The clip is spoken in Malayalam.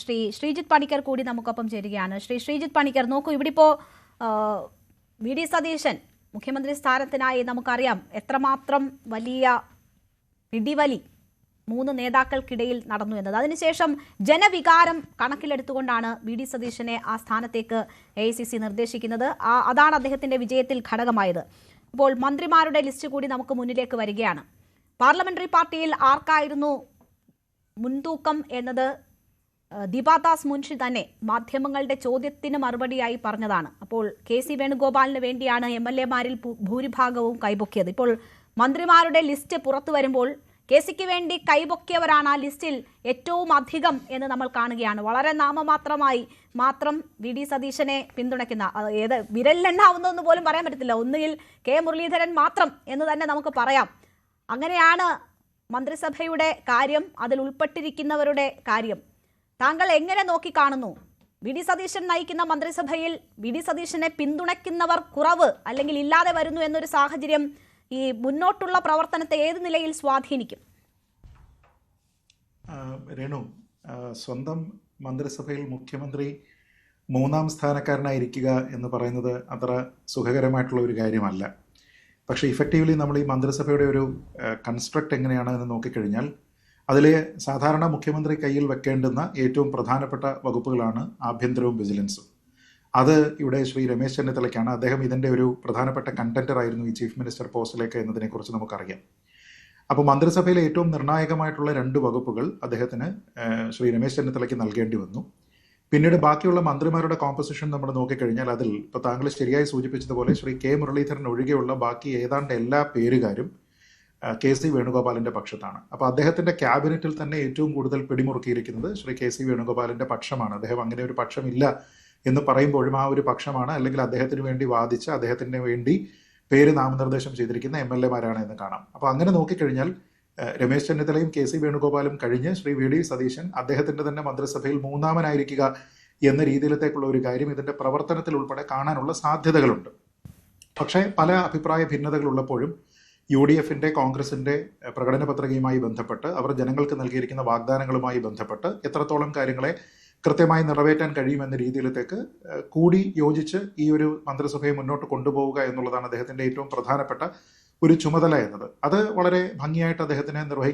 ശ്രീജിത്ത് പണിക്കർ കൂടി നമുക്കൊപ്പം ചേരുകയാണ്. ശ്രീജിത്ത് പണിക്കർ, നോക്കൂ, ഇവിടെ ഇപ്പോൾ വി ഡി സതീശൻ മുഖ്യമന്ത്രി സ്ഥാനത്തിനായി നമുക്കറിയാം എത്രമാത്രം വലിയ പിടിവലി 3 നേതാക്കൾക്കിടയിൽ നടന്നു എന്നത്. അതിനുശേഷം ജനവികാരം കണക്കിലെടുത്തുകൊണ്ടാണ് വി ഡി സതീശനെ ആ സ്ഥാനത്തേക്ക് AICC നിർദ്ദേശിക്കുന്നത്. അതാണ് അദ്ദേഹത്തിന്റെ വിജയത്തിൽ ഘടകമായത്. ഇപ്പോൾ മന്ത്രിമാരുടെ ലിസ്റ്റ് കൂടി നമുക്ക് മുന്നിലേക്ക് വരികയാണ്. പാർലമെന്ററി പാർട്ടിയിൽ ആർക്കായിരുന്നു മുൻതൂക്കം എന്നത് ദീപാദാസ് മുൻഷി തന്നെ മാധ്യമങ്ങളുടെ ചോദ്യത്തിന് മറുപടിയായി പറഞ്ഞതാണ്. അപ്പോൾ KC വേണുഗോപാലിന് വേണ്ടിയാണ് MLA-മാരിൽ ഭൂരിഭാഗവും കൈപൊക്കിയത്. ഇപ്പോൾ മന്ത്രിമാരുടെ ലിസ്റ്റ് പുറത്തു വരുമ്പോൾ KCക്ക് വേണ്ടി കൈപൊക്കിയവരാണ് ആ ലിസ്റ്റിൽ ഏറ്റവും അധികം എന്ന് നമ്മൾ കാണുകയാണ്. വളരെ നാമമാത്രമായി മാത്രം വി ഡി സതീശനെ പിന്തുണയ്ക്കുന്ന, ഏത് വിരലിലെണ്ണാവുന്നതെന്ന് പോലും പറയാൻ പറ്റത്തില്ല, ഒന്നുകിൽ K മുരളീധരൻ മാത്രം എന്ന് തന്നെ നമുക്ക് പറയാം. അങ്ങനെയാണ് മന്ത്രിസഭയുടെ കാര്യം, അതിൽ ഉൾപ്പെട്ടിരിക്കുന്നവരുടെ കാര്യം. താങ്കൾ എങ്ങനെ നോക്കിക്കാണുന്നു? വി ഡി സതീശൻ നയിക്കുന്ന മന്ത്രിസഭയിൽ വി ഡി സതീശനെ പിന്തുണയ്ക്കുന്നവർ കുറവ് അല്ലെങ്കിൽ ഇല്ലാതെ വരുന്നു എന്നൊരു സാഹചര്യം ഈ മുന്നോട്ടുള്ള പ്രവർത്തനത്തെ ഏത് നിലയിൽ സ്വാധീനിക്കും? രേണു, സ്വന്തം മന്ത്രിസഭയിൽ മുഖ്യമന്ത്രി 3ാം സ്ഥാനക്കാരനായിരിക്കുക എന്ന് പറയുന്നത് അത്ര സുഖകരമായിട്ടുള്ള ഒരു കാര്യമല്ല. പക്ഷേ ഇഫക്റ്റീവ്ലി നമ്മൾ ഈ മന്ത്രിസഭയുടെ ഒരു കൺസ്ട്രക്റ്റ് എങ്ങനെയാണ് എന്ന് നോക്കിക്കഴിഞ്ഞാൽ അതിലെ സാധാരണ മുഖ്യമന്ത്രി കയ്യിൽ വെക്കേണ്ടുന്ന ഏറ്റവും പ്രധാനപ്പെട്ട വകുപ്പുകളാണ് ആഭ്യന്തരവും വിജിലൻസും. അത് ഇവിടെ ശ്രീ രമേശ് ചെന്നിത്തലയ്ക്കാണ്. അദ്ദേഹം ഇതിൻ്റെ ഒരു പ്രധാനപ്പെട്ട കണ്ടന്റർ ആയിരുന്നു ഈ ചീഫ് മിനിസ്റ്റർ പോസ്റ്റിലേക്ക് എന്നതിനെക്കുറിച്ച് നമുക്കറിയാം. അപ്പോൾ മന്ത്രിസഭയിലെ ഏറ്റവും നിർണായകമായിട്ടുള്ള 2 വകുപ്പുകൾ അദ്ദേഹത്തിന് ശ്രീ രമേശ് ചെന്നിത്തലയ്ക്ക് നൽകേണ്ടി വന്നു. പിന്നീട് ബാക്കിയുള്ള മന്ത്രിമാരുടെ കോമ്പസിഷൻ നമ്മൾ നോക്കിക്കഴിഞ്ഞാൽ അതിൽ ഇപ്പോൾ താങ്കൾ ശരിയായി സൂചിപ്പിച്ചതുപോലെ ശ്രീ K മുരളീധരൻ ഒഴികെയുള്ള ബാക്കി ഏതാണ്ട് എല്ലാ പേരുകാരും KC വേണുഗോപാലിൻ്റെ പക്ഷത്താണ്. അപ്പോൾ അദ്ദേഹത്തിൻ്റെ ക്യാബിനറ്റിൽ തന്നെ ഏറ്റവും കൂടുതൽ പിടിമുറുക്കിയിരിക്കുന്നത് ശ്രീ KC വേണുഗോപാലിൻ്റെ പക്ഷമാണ്. അദ്ദേഹം അങ്ങനെ ഒരു പക്ഷമില്ല എന്ന് പറയുമ്പോഴും ആ ഒരു പക്ഷമാണ്, അല്ലെങ്കിൽ അദ്ദേഹത്തിന് വേണ്ടി വാദിച്ച് അദ്ദേഹത്തിന് വേണ്ടി പേര് നാമനിർദ്ദേശം ചെയ്തിരിക്കുന്ന MLA-മാരാണ് എന്ന് കാണാം. അപ്പോൾ അങ്ങനെ നോക്കിക്കഴിഞ്ഞാൽ രമേശ് ചെന്നിത്തലയും KC വേണുഗോപാലും കഴിഞ്ഞ് ശ്രീ വി ഡി സതീശൻ അദ്ദേഹത്തിൻ്റെ തന്നെ മന്ത്രിസഭയിൽ 3ാമനായിരിക്കുക എന്ന രീതിയിലത്തേക്കുള്ള ഒരു കാര്യം ഇതിൻ്റെ പ്രവർത്തനത്തിൽ ഉൾപ്പെടെ കാണാനുള്ള സാധ്യതകളുണ്ട്. പക്ഷേ പല അഭിപ്രായ ഭിന്നതകളുള്ളപ്പോഴും UDF-ന്റെ കോൺഗ്രസിൻ്റെ പ്രകടന പത്രികയുമായി ബന്ധപ്പെട്ട് അവർ ജനങ്ങൾക്ക് നൽകിയിരിക്കുന്ന വാഗ്ദാനങ്ങളുമായി ബന്ധപ്പെട്ട് എത്രത്തോളം കാര്യങ്ങളെ കൃത്യമായി നിറവേറ്റാൻ കഴിയുമെന്ന രീതിയിലത്തേക്ക് കൂടി യോജിച്ച് ഈ ഒരു മന്ത്രിസഭയെ മുന്നോട്ട് കൊണ്ടുപോവുക എന്നുള്ളതാണ് അദ്ദേഹത്തിൻ്റെ ഏറ്റവും പ്രധാനപ്പെട്ട ഒരു ചുമതല എന്നത്. അത് വളരെ ഭംഗിയായിട്ട് അദ്ദേഹത്തിന് നിർവഹിക്കാൻ